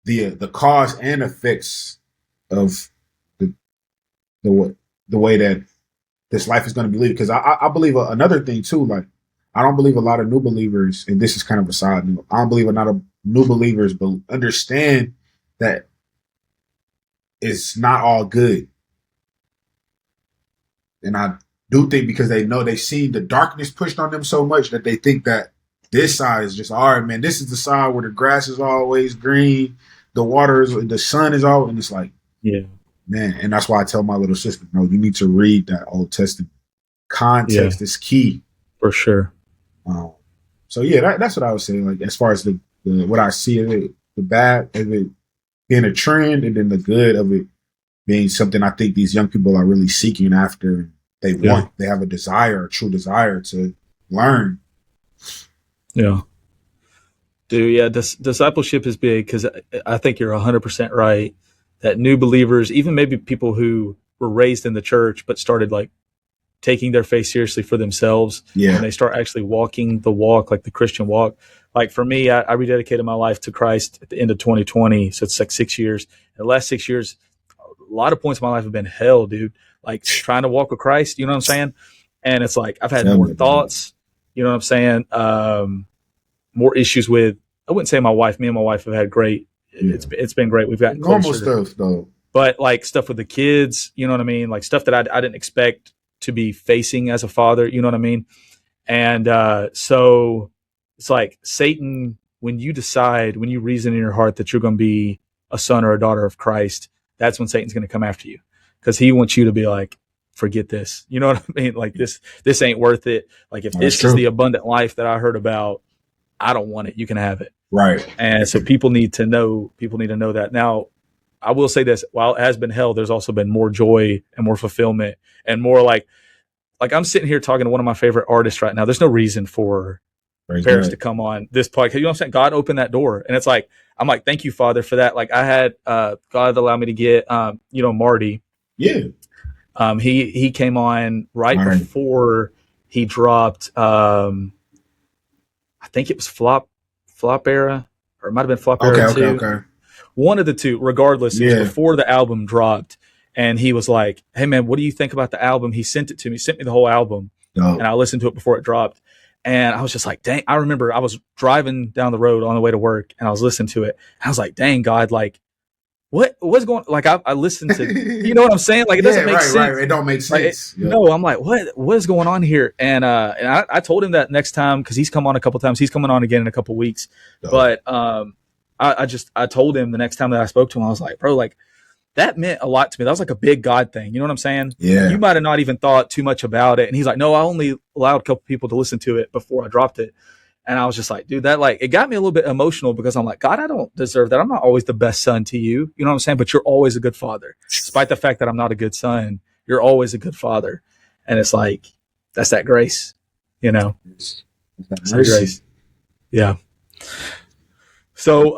the cause and effects of the way that this life is going to be lived. Because I believe another thing too, like I don't believe a lot of new believers, and this is kind of a side note, I don't believe a lot of new believers but understand that it's not all good. And I do think because they know they've seen the darkness pushed on them so much that they think that this side is just, all right, man, this is the side where the grass is always green, the sun is all, and it's like, yeah, man. And that's why I tell my little sister, no, you need to read that Old Testament. Context is key. For sure. So yeah, that's what I would say. Like, as far as the what I see of it, the bad of it being a trend, and then the good of it being something I think these young people are really seeking after. They want, they have a true desire to learn. Yeah. Dude, yeah, discipleship is big because I think you're 100% right that new believers, even maybe people who were raised in the church but started like taking their faith seriously for themselves, and they start actually walking the walk, like the Christian walk. Like for me, I rededicated my life to Christ at the end of 2020, so it's like 6 years. In the last 6 years, a lot of points in my life have been hell, dude. Like trying to walk with Christ, you know what I'm saying? And it's like I've had more thoughts, you know what I'm saying? More issues with, I wouldn't say my wife. Me and my wife have had great. It's been great. We've gotten normal stuff though, but like stuff with the kids, you know what I mean? Like stuff that I didn't expect to be facing as a father, you know what I mean? And so it's like Satan, when you reason in your heart that you're going to be a son or a daughter of Christ, that's when Satan's going to come after you, because he wants you to be like, forget this. You know what I mean? Like this ain't worth it. Like if this is the abundant life that I heard about, I don't want it. You can have it. Right. And so people need to know that. Now, I will say this, while it has been hell, there's also been more joy and more fulfillment and more like I'm sitting here talking to one of my favorite artists right now. There's no reason for Parris to come on this podcast. You know what I'm saying? God opened that door. And it's like, I'm like, thank you, Father, for that. Like I had God allow me to get Marty. Yeah. He came on right before he dropped I think it was Flop Era, or it might have been Flop Era 2. Okay. One of the two, regardless, it was before the album dropped. And he was like, hey, man, what do you think about the album? He sent it to me. He sent me the whole album. And I listened to it before it dropped. And I was just like, dang, I remember I was driving down the road on the way to work and I was listening to it. And I was like, dang, God, like, what's going on? Like, I listened to, you know what I'm saying? Like, it doesn't make sense. Right. It don't make sense. Like, no, I'm like, what is going on here? And I told him that next time, because he's come on a couple times. He's coming on again in a couple weeks. But I told him the next time that I spoke to him, I was like, bro, like, that meant a lot to me. That was like a big God thing. You know what I'm saying? Yeah. You might have not even thought too much about it. And he's like, no, I only allowed a couple people to listen to it before I dropped it. And I was just like, dude, that like, it got me a little bit emotional because I'm like, God, I don't deserve that. I'm not always the best son to you. You know what I'm saying? But you're always a good father. Despite the fact that I'm not a good son, you're always a good father. And it's like, that's that grace, you know? That's that grace. Yeah. So,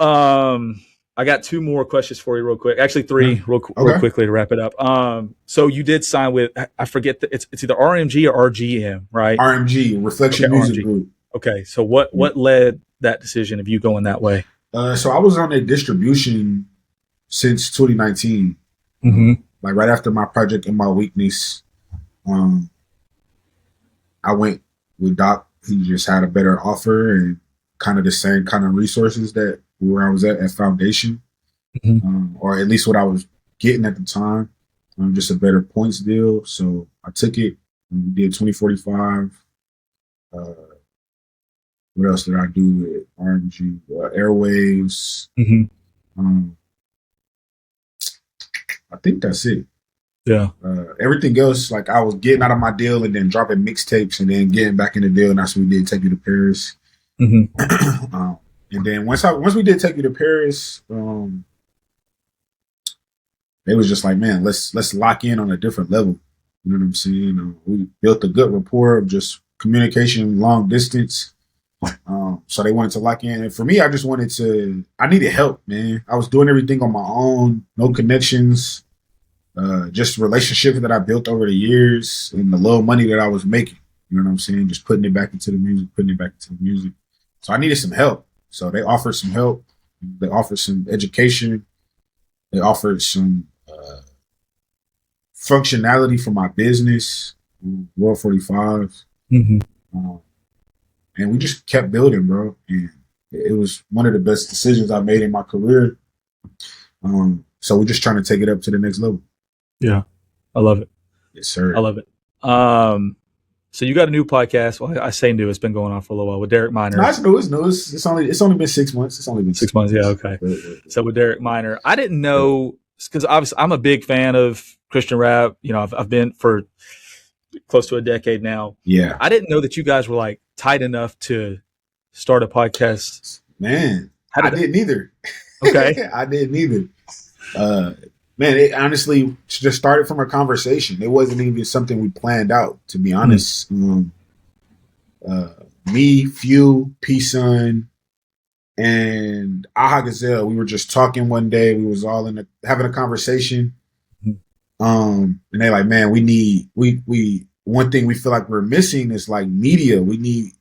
I got two more questions for you real quick. Actually, three real quickly to wrap it up. So you did sign with, I forget, it's either RMG or RGM, right? RMG, Reflection Music Group. Okay. So what led that decision of you going that way? So I was on a distribution since 2019. Like right after my project In My Weakness, I went with Doc. He just had a better offer and kind of the same kind of resources that where I was at Foundation, or at least what I was getting at the time, just a better points deal. So I took it and we did 2045. What else did I do with RMG? Airwaves. I think that's it. Yeah. Everything else, like I was getting out of my deal and then dropping mixtapes and then getting back in the deal. And that's what we did, Take You to Paris. And then once we did Take You to Paris, they was just like, man, let's lock in on a different level. You know what I'm saying? We built a good rapport of just communication, long distance. So they wanted to lock in. And for me, I needed help, man. I was doing everything on my own, no connections, just relationships that I built over the years and the little money that I was making. You know what I'm saying? Just putting it back into the music. So I needed some help. So they offered some help. They offered some education. They offered some functionality for my business, World 45. And we just kept building, bro. And it was one of the best decisions I made in my career. So we're just trying to take it up to the next level. Yeah. I love it. Yes, sir. I love it. So you got a new podcast. Well, I say new. It's been going on for a little while with Derek Minor. No, it's new. It's only been 6 months. It's only been 6 months. Yeah. Okay. So with Derek Minor, I didn't know, because obviously I'm a big fan of Christian rap. You know, I've been for close to a decade now. Yeah. I didn't know that you guys were like tight enough to start a podcast. Man, I didn't either. Okay. I didn't either. Man, it honestly just started from a conversation. It wasn't even something we planned out, to be honest. Me, Few, P-Sun, and Aha Gazelle, we were just talking one day. We was all having a conversation. And they're like, man, we one thing we feel like we're missing is like media. We need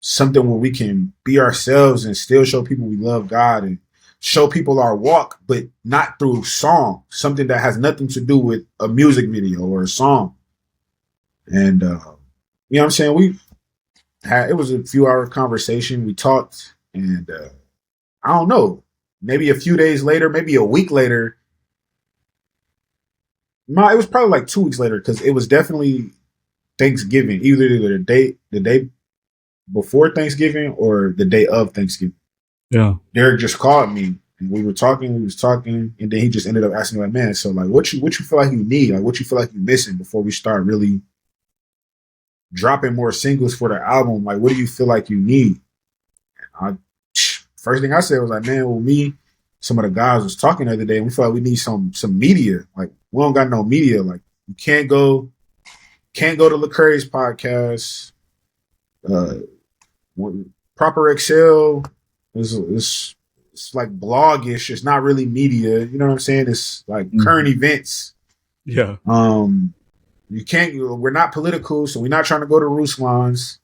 something where we can be ourselves and still show people we love God and show people our walk, but not through song, something that has nothing to do with a music video or a song. And, you know what I'm saying? It was a few-hour conversation. We talked, and I don't know, maybe a few days later, maybe a week later. No, it was probably like 2 weeks later, because it was definitely Thanksgiving, either the day before Thanksgiving or the day of Thanksgiving. Yeah. Derek just called me and we was talking, and then he just ended up asking me like, man, so like what you feel like you need? Like what you feel like you're missing before we start really dropping more singles for the album? Like what do you feel like you need? And first thing I said was like, man, well, some of the guys was talking the other day, and we felt like we need some media. Like, we don't got no media. Like, you can't go to Lecrae's podcast. Proper Excel is like blogish. It's not really media. You know what I'm saying? It's like current events. Yeah. You can't. We're not political, so we're not trying to go to Ruslan's.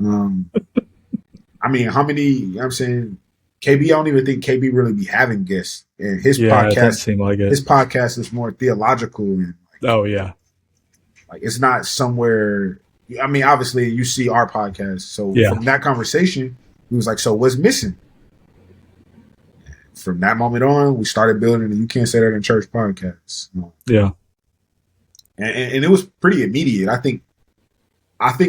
I mean, how many? You know what I'm saying, KB. I don't even think KB really be having guests, and his podcast. It doesn't seem like it. His podcast is more theological and like it's not somewhere. I mean, obviously, you see our podcast, so from that conversation, he was like, "So what's missing?" From that moment on, we started building the You Can't Say That in Church podcast. Yeah. And it was pretty immediate. I think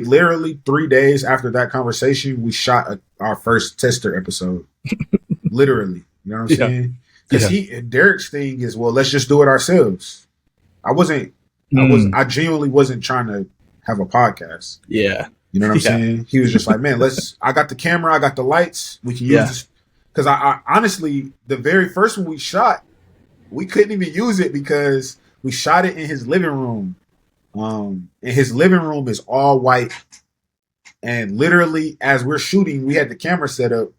literally 3 days after that conversation, we shot our first tester episode. Literally. You know what I'm saying? Because Derek's thing is, well, let's just do it ourselves. I genuinely wasn't trying to have a podcast. Yeah. You know what I'm saying? He was just like, man, I got the camera, I got the lights, we can use this. Because I honestly, the very first one we shot, we couldn't even use it because we shot it in his living room. And his living room is all white. And literally, as we're shooting, we had the camera set up.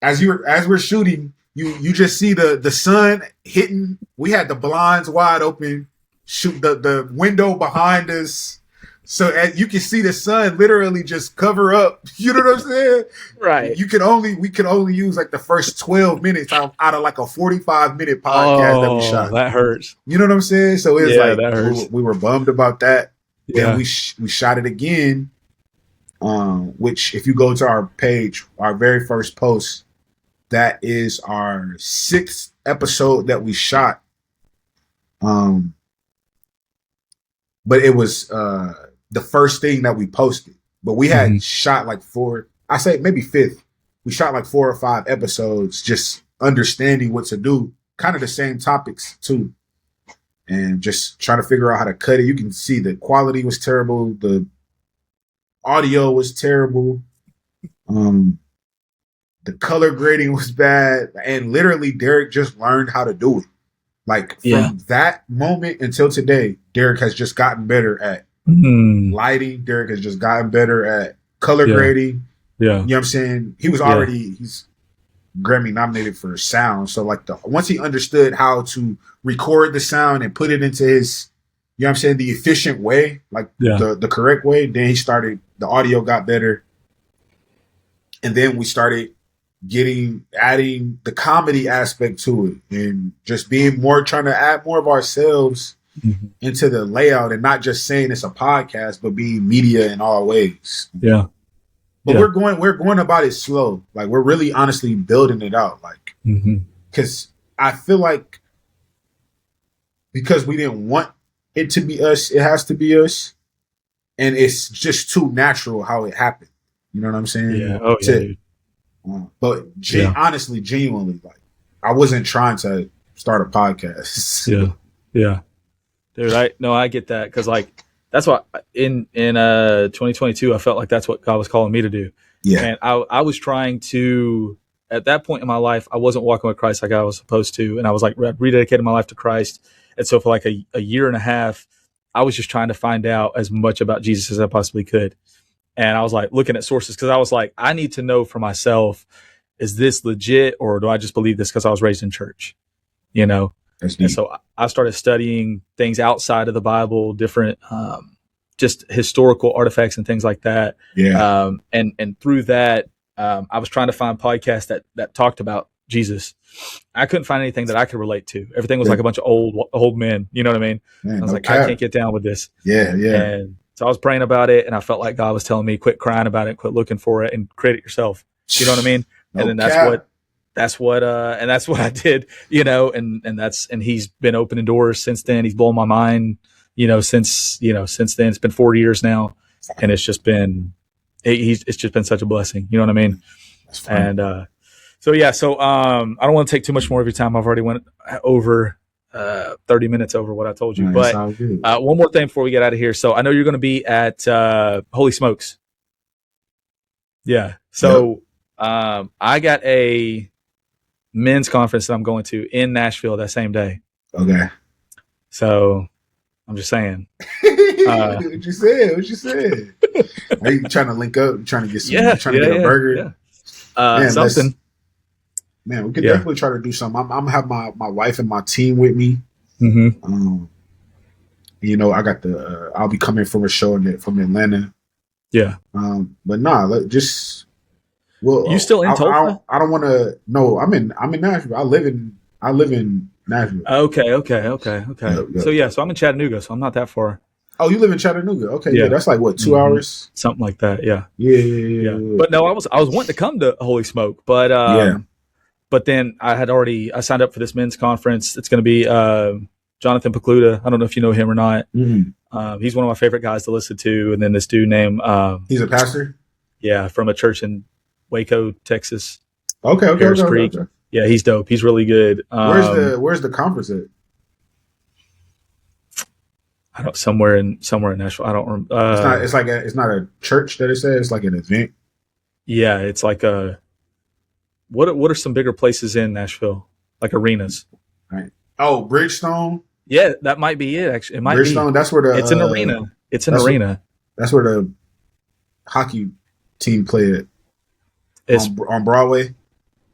As we're shooting, you just see the sun hitting. We had the blinds wide open, shoot the window behind us. So as you can see the sun literally just cover up. You know what I'm saying? Right. We could only use like the first 12 minutes out of like a 45-minute podcast that we shot. That hurts. You know what I'm saying? So it's like that hurts. We were bummed about that. Yeah. Then we shot it again. Which if you go to our page, our very first post, that is our 6th episode that we shot. But it was the first thing that we posted, but we had shot like 4, I say maybe 5th. We shot like 4 or 5 episodes, just understanding what to do, kind of the same topics too. And just trying to figure out how to cut it. You can see the quality was terrible. The audio was terrible. The color grading was bad. And literally Derek just learned how to do it. Like from that moment until today, Derek has just gotten better at lighting. Derek has just gotten better at color grading. Yeah. You know what I'm saying? He was he's Grammy nominated for sound. So like once he understood how to record the sound and put it into his, you know what I'm saying, the efficient way, like the correct way, then the audio got better. And then we started adding the comedy aspect to it and just trying to add more of ourselves into the layout and not just saying it's a podcast, but being media in all ways. Yeah. But we're going about it slow. Like we're really honestly building it out. Like, because I feel like because we didn't want it to be us, it has to be us. And it's just too natural how it happened. You know what I'm saying? Yeah. Oh, yeah. Dude. But honestly, genuinely, like I wasn't trying to start a podcast. Yeah. Dude, I get that. Cause like, that's what in 2022, I felt like that's what God was calling me to do. Yeah. And I was trying to, at that point in my life, I wasn't walking with Christ like I was supposed to. And I was like rededicating my life to Christ. And so for like a year and a half, I was just trying to find out as much about Jesus as I possibly could. And I was like looking at sources because I was like, I need to know for myself, is this legit or do I just believe this because I was raised in church? You know? And so I started studying things outside of the Bible, different just historical artifacts and things like that. Yeah. And through that, I was trying to find podcasts that talked about Jesus. I couldn't find anything that I could relate to. Everything was like a bunch of old men. You know what I mean? Man, I was like, I can't get down with this. Yeah. And so I was praying about it, and I felt like God was telling me, quit crying about it, quit looking for it, and create it yourself. You know what I mean? And then that's what I did, you know, and he's been opening doors since then. He's blown my mind, since then. It's been 4 years now, and it's just been such a blessing. You know what I mean? And so I don't want to take too much more of your time. I've already went over 30 minutes over what I told you. But one more thing before we get out of here. So I know you're going to be at Holy Smokes. Yeah. So I got a men's conference that I'm going to in Nashville that same day. Okay. So I'm just saying. What you said? Are you trying to link up? You trying to get some? You trying to get a burger? Yeah. Man, something. Man, we could definitely try to do something. I'm gonna have my wife and my team with me. Mm-hmm. I got I'll be coming from a show from Atlanta. Yeah. But just. Well, you still in Tulsa? I don't want to. No, I'm in Nashville. I live in Nashville. Okay. Yep. So I'm in Chattanooga, so I'm not that far. Oh, you live in Chattanooga? Okay, yeah. That's like what, 2 hours? Something like that. Yeah. Yeah. But no, I was wanting to come to Holy Smoke, but But then I signed up for this men's conference. It's going to be Jonathan Pokluda. I don't know if you know him or not. Mm-hmm. He's one of my favorite guys to listen to. And then this dude named he's a pastor. Yeah, from a church in Waco, Texas. Okay. Creek. Okay. Yeah, he's dope. He's really good. Where's the conference at? I don't somewhere in Nashville. I don't remember. It's not a church that it says. It's like an event. Yeah, it's like a. What are some bigger places in Nashville? Like arenas. Right. Oh, Bridgestone. Yeah, that might be it. Actually, it might Bridgestone. be. That's where it's an arena. It's an arena. That's where the hockey team play it. On Broadway.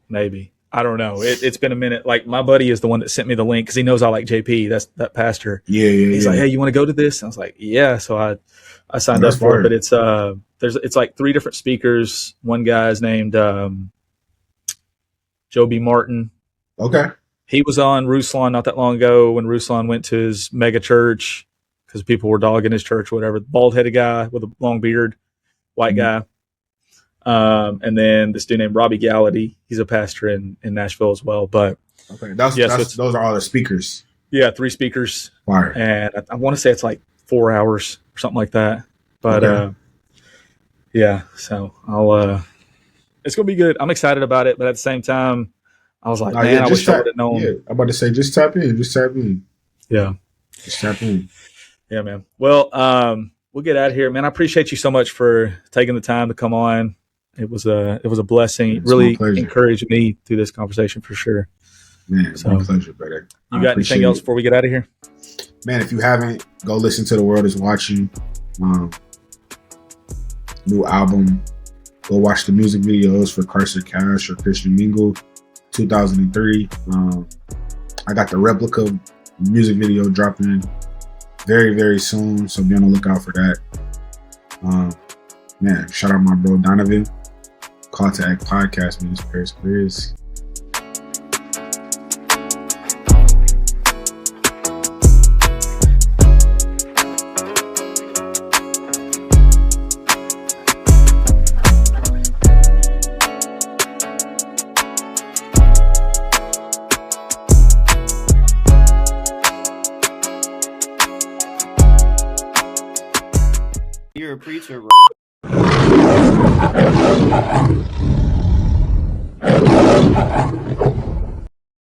Maybe. I don't know. It's been a minute. Like my buddy is the one that sent me the link because he knows I like JP. That's that pastor. Yeah. He's like, hey, you want to go to this? And I was like, yeah. So I signed up for it. But it's like 3 different speakers. One guy's named Joe B. Martin. Okay. He was on Ruslan not that long ago when Ruslan went to his mega church because people were dogging his church or whatever. Bald headed guy with a long beard, white guy. And then this dude named Robbie Gallaty. He's a pastor in Nashville as well. But okay, those are all the speakers. Yeah, 3 speakers. Fire. And I want to say it's like 4 hours or something like that. But so I'll it's gonna be good. I'm excited about it, but at the same time, I was like, I wish I would have known. Yeah, I'm about to say, just tap in. Yeah, just tap in. Yeah, man. Well, we'll get out of here, man. I appreciate you so much for taking the time to come on. It was a blessing. It really encouraged me through this conversation for sure. Man, my pleasure, brother. You got anything else before we get out of here? Man, if you haven't, go listen to The World Is Watching. New album. Go watch the music videos for Carson Cash or Christian Mingle, 2003. I got the replica music video dropping very, very soon, so be on the lookout for that. Man, shout out my bro Donovan. Call to Act Podcast, man. It's Parris Chariz. You're a preacher, bro.